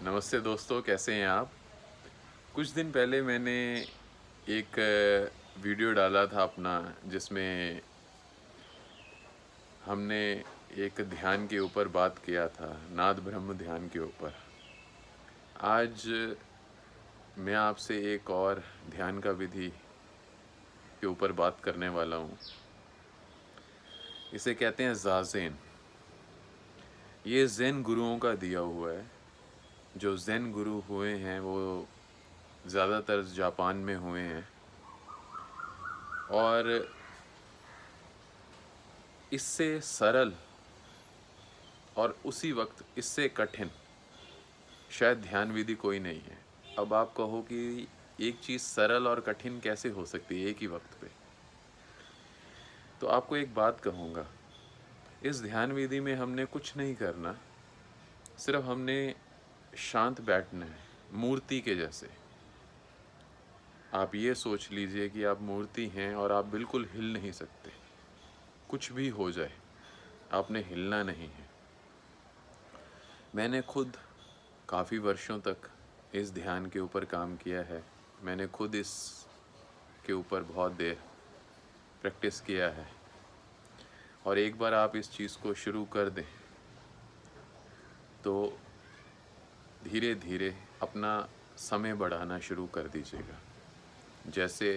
नमस्ते दोस्तों, कैसे हैं आप? कुछ दिन पहले मैंने एक वीडियो डाला था अपना, जिसमें हमने एक ध्यान के ऊपर बात किया था, नाद ब्रह्म ध्यान के ऊपर। आज मैं आपसे एक और ध्यान का विधि के ऊपर बात करने वाला हूँ। इसे कहते हैं ज़ाज़ेन। ये ज़ेन गुरुओं का दिया हुआ है। जो ज़ेन गुरु हुए हैं वो ज़्यादातर जापान में हुए हैं, और इससे सरल और उसी वक्त इससे कठिन शायद ध्यान विधि कोई नहीं है। अब आप कहो कि एक चीज़ सरल और कठिन कैसे हो सकती है एक ही वक्त पे? तो आपको एक बात कहूँगा, इस ध्यान विधि में हमने कुछ नहीं करना, सिर्फ हमने शांत बैठना है, मूर्ति के जैसे। आप ये सोच लीजिए कि आप मूर्ति हैं और आप बिल्कुल हिल नहीं सकते। कुछ भी हो जाए, आपने हिलना नहीं है। मैंने खुद काफ़ी वर्षों तक इस ध्यान के ऊपर काम किया है। मैंने खुद इस के ऊपर बहुत देर प्रैक्टिस किया है, और एक बार आप इस चीज़ को शुरू कर दें तो धीरे धीरे अपना समय बढ़ाना शुरू कर दीजिएगा। जैसे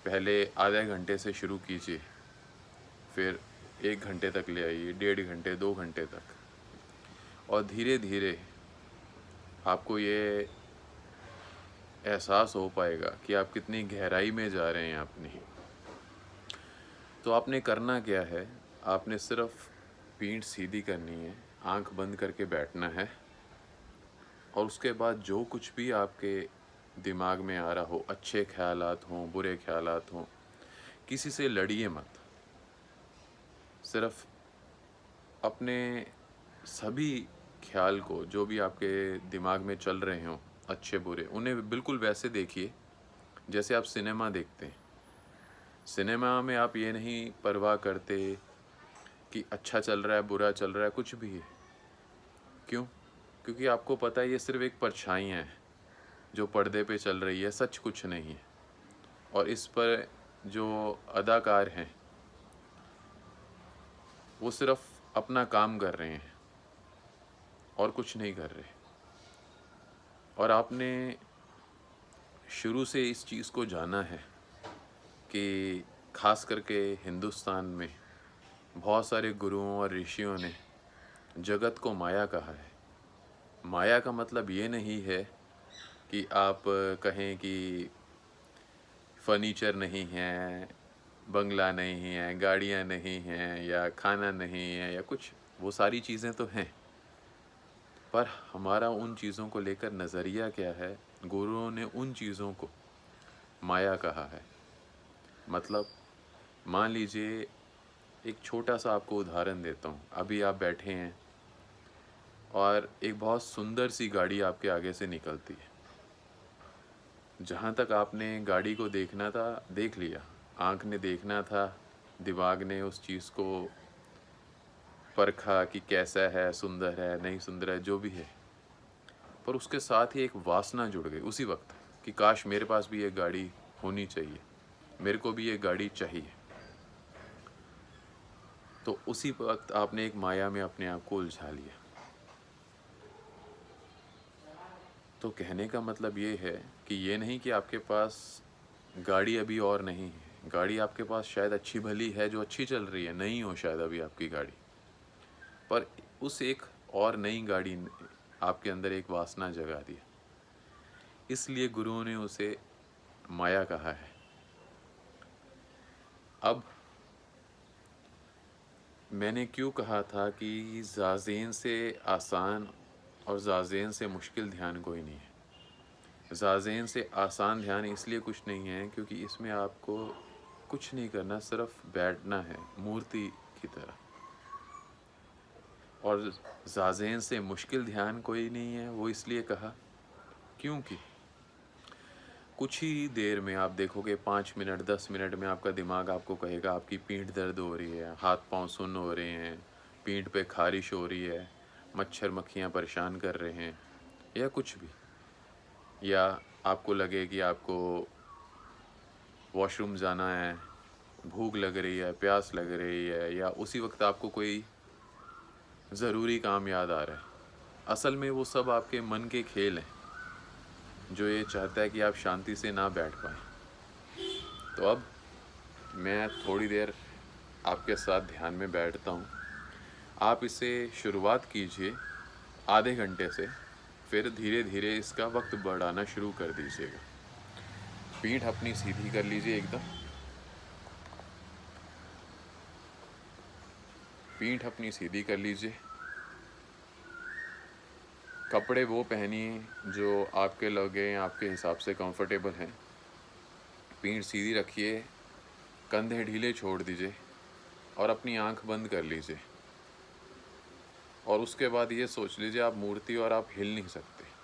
पहले आधे घंटे से शुरू कीजिए, फिर 1 घंटे तक ले आइए, 1.5 घंटे, 2 घंटे तक, और धीरे धीरे आपको ये एहसास हो पाएगा कि आप कितनी गहराई में जा रहे हैं अपनी। तो आपने करना क्या है, आपने सिर्फ पीठ सीधी करनी है, आंख बंद करके बैठना है, और उसके बाद जो कुछ भी आपके दिमाग में आ रहा हो, अच्छे ख्यालात हों, बुरे ख्यालात हों, किसी से लड़िए मत। सिर्फ अपने सभी ख्याल को, जो भी आपके दिमाग में चल रहे हों, अच्छे बुरे, उन्हें बिल्कुल वैसे देखिए जैसे आप सिनेमा देखते हैं। सिनेमा में आप ये नहीं परवाह करते कि अच्छा चल रहा है, बुरा चल रहा है, कुछ भी है। क्यों? क्योंकि आपको पता है ये सिर्फ एक परछाइयाँ हैं जो पर्दे पे चल रही है, सच कुछ नहीं है। और इस पर जो अदाकार हैं वो सिर्फ अपना काम कर रहे हैं और कुछ नहीं कर रहे। और आपने शुरू से इस चीज़ को जाना है कि खास करके हिंदुस्तान में बहुत सारे गुरुओं और ऋषियों ने जगत को माया कहा है। माया का मतलब ये नहीं है कि आप कहें कि फर्नीचर नहीं है, बंगला नहीं है, गाड़ियाँ नहीं हैं, या खाना नहीं है, या कुछ। वो सारी चीज़ें तो हैं, पर हमारा उन चीज़ों को लेकर नज़रिया क्या है? गुरुओं ने उन चीज़ों को माया कहा है। मतलब मान लीजिए, एक छोटा सा आपको उदाहरण देता हूँ। अभी आप बैठे हैं और एक बहुत सुंदर सी गाड़ी आपके आगे से निकलती है। जहाँ तक आपने गाड़ी को देखना था, देख लिया। आँख ने देखना था, दिमाग ने उस चीज़ को परखा कि कैसा है, सुंदर है, नहीं सुंदर है, जो भी है। पर उसके साथ ही एक वासना जुड़ गई उसी वक्त कि काश मेरे पास भी ये गाड़ी होनी चाहिए, मेरे को भी ये गाड़ी चाहिए। तो उसी वक्त आपने एक माया में अपने आप को उलझा लिया। तो कहने का मतलब ये है कि ये नहीं कि आपके पास गाड़ी अभी और नहीं है। गाड़ी आपके पास शायद अच्छी भली है, जो अच्छी चल रही है, नहीं हो शायद अभी आपकी गाड़ी, पर उस एक और नई गाड़ी ने आपके अंदर एक वासना जगा दिया। इसलिए गुरुओं ने उसे माया कहा है। अब मैंने क्यों कहा था कि ज़ाज़ेन से आसान और ज़ाज़ेन से मुश्किल ध्यान कोई नहीं है। ज़ाज़ेन से आसान ध्यान इसलिए कुछ नहीं है क्योंकि इसमें आपको कुछ नहीं करना, सिर्फ बैठना है मूर्ति की तरह। और ज़ाज़ेन से मुश्किल ध्यान कोई नहीं है, वो इसलिए कहा क्योंकि कुछ ही देर में आप देखोगे, 5 मिनट 10 मिनट में आपका दिमाग आपको कहेगा आपकी पीठ दर्द हो रही है, हाथ पांव सुन्न हो रहे हैं, पीठ पे खारिश हो रही है, मच्छर मक्खियाँ परेशान कर रहे हैं, या कुछ भी, या आपको लगे कि आपको वॉशरूम जाना है, भूख लग रही है, प्यास लग रही है, या उसी वक्त आपको कोई ज़रूरी काम याद आ रहा है। असल में वो सब आपके मन के खेल हैं, जो ये चाहता है कि आप शांति से ना बैठ पाएँ। तो अब मैं थोड़ी देर आपके साथ ध्यान में बैठता हूँ। आप इसे शुरुआत कीजिए आधे घंटे से, फिर धीरे-धीरे इसका वक़्त बढ़ाना शुरू कर दीजिएगा। पीठ अपनी सीधी कर लीजिए एकदम। पीठ अपनी सीधी कर लीजिए। कपड़े वो पहनिए जो आपके लगे, आपके हिसाब से कंफर्टेबल हैं। पीठ सीधी रखिए, कंधे ढीले छोड़ दीजिए और अपनी आँख बंद कर लीजिए। और उसके बाद ये सोच लीजिए आप मूर्ति और आप हिल नहीं सकते।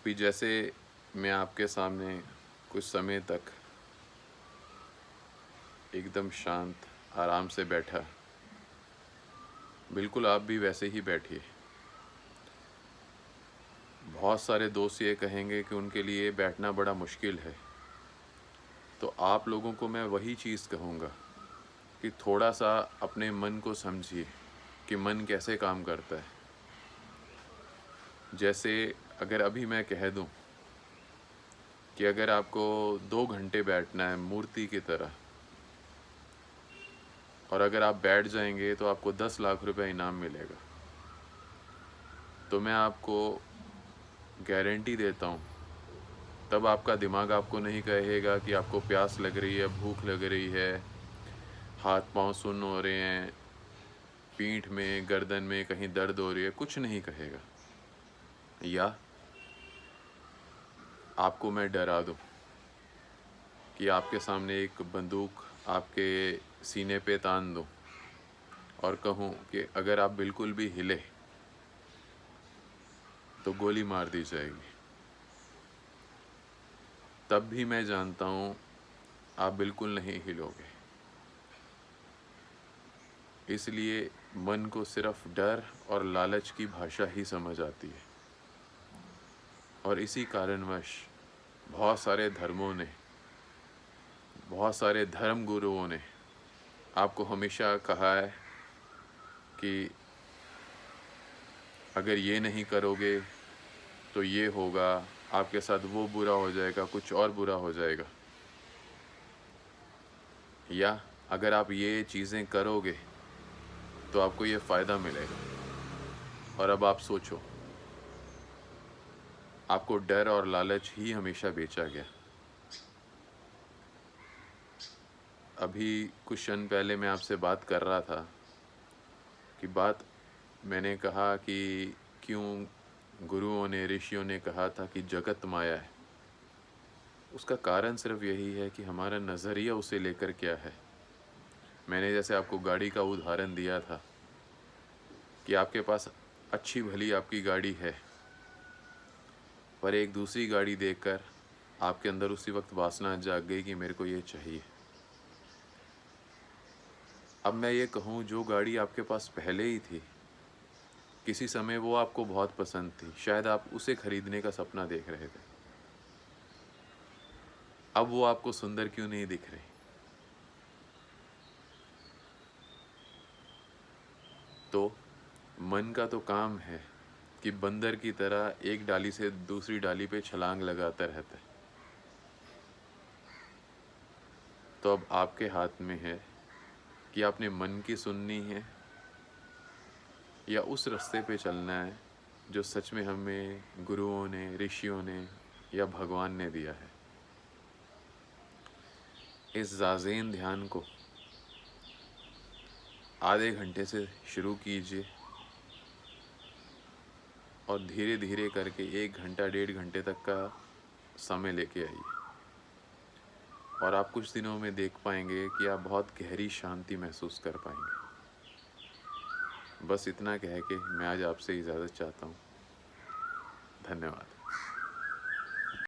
भी जैसे मैं आपके सामने कुछ समय तक एकदम शांत आराम से बैठा, बिल्कुल आप भी वैसे ही बैठिए। बहुत सारे दोस्त ये कहेंगे कि उनके लिए बैठना बड़ा मुश्किल है, तो आप लोगों को मैं वही चीज़ कहूँगा कि थोड़ा सा अपने मन को समझिए कि मन कैसे काम करता है। जैसे अगर अभी मैं कह दूं कि अगर आपको 2 घंटे बैठना है मूर्ति की तरह, और अगर आप बैठ जाएंगे तो आपको 10 लाख रुपए इनाम मिलेगा, तो मैं आपको गारंटी देता हूँ तब आपका दिमाग आपको नहीं कहेगा कि आपको प्यास लग रही है, भूख लग रही है, हाथ पांव सुन्न हो रहे हैं, पीठ में गर्दन में कहीं दर्द हो रही है, कुछ नहीं कहेगा। या आपको मैं डरा दूं कि आपके सामने एक बंदूक आपके सीने पे तान दूं और कहूं कि अगर आप बिल्कुल भी हिले तो गोली मार दी जाएगी, तब भी मैं जानता हूं आप बिल्कुल नहीं हिलोगे। इसलिए मन को सिर्फ डर और लालच की भाषा ही समझ आती है, और इसी कारणवश बहुत सारे धर्मों ने, बहुत सारे धर्म गुरुओं ने आपको हमेशा कहा है कि अगर ये नहीं करोगे तो ये होगा, आपके साथ वो बुरा हो जाएगा, कुछ और बुरा हो जाएगा। या अगर आप ये चीज़ें करोगे तो आपको ये फ़ायदा मिलेगा। और अब आप सोचो, आपको डर और लालच ही हमेशा बेचा गया। अभी कुछ क्षण पहले मैं आपसे बात कर रहा था कि मैंने कहा कि क्यों गुरुओं ने, ऋषियों ने कहा था कि जगत माया है। उसका कारण सिर्फ यही है कि हमारा नज़रिया उसे लेकर क्या है। मैंने जैसे आपको गाड़ी का उदाहरण दिया था कि आपके पास अच्छी भली आपकी गाड़ी है, पर एक दूसरी गाड़ी देखकर आपके अंदर उसी वक्त वासना जाग गई कि मेरे को ये चाहिए। अब मैं ये कहूँ, जो गाड़ी आपके पास पहले ही थी, किसी समय वो आपको बहुत पसंद थी, शायद आप उसे खरीदने का सपना देख रहे थे, अब वो आपको सुंदर क्यों नहीं दिख रही? तो मन का तो काम है कि बंदर की तरह एक डाली से दूसरी डाली पे छलांग लगाता रहता है। तो अब आपके हाथ में है कि आपने मन की सुननी है या उस रास्ते पे चलना है जो सच में हमें गुरुओं ने, ऋषियों ने या भगवान ने दिया है। इस ज़ाज़ेन ध्यान को आधे घंटे से शुरू कीजिए और धीरे धीरे करके 1 घंटा 1.5 घंटे तक का समय लेके आइए, और आप कुछ दिनों में देख पाएंगे कि आप बहुत गहरी शांति महसूस कर पाएंगे। बस इतना कह के मैं आज आपसे इजाज़त चाहता हूँ। धन्यवाद।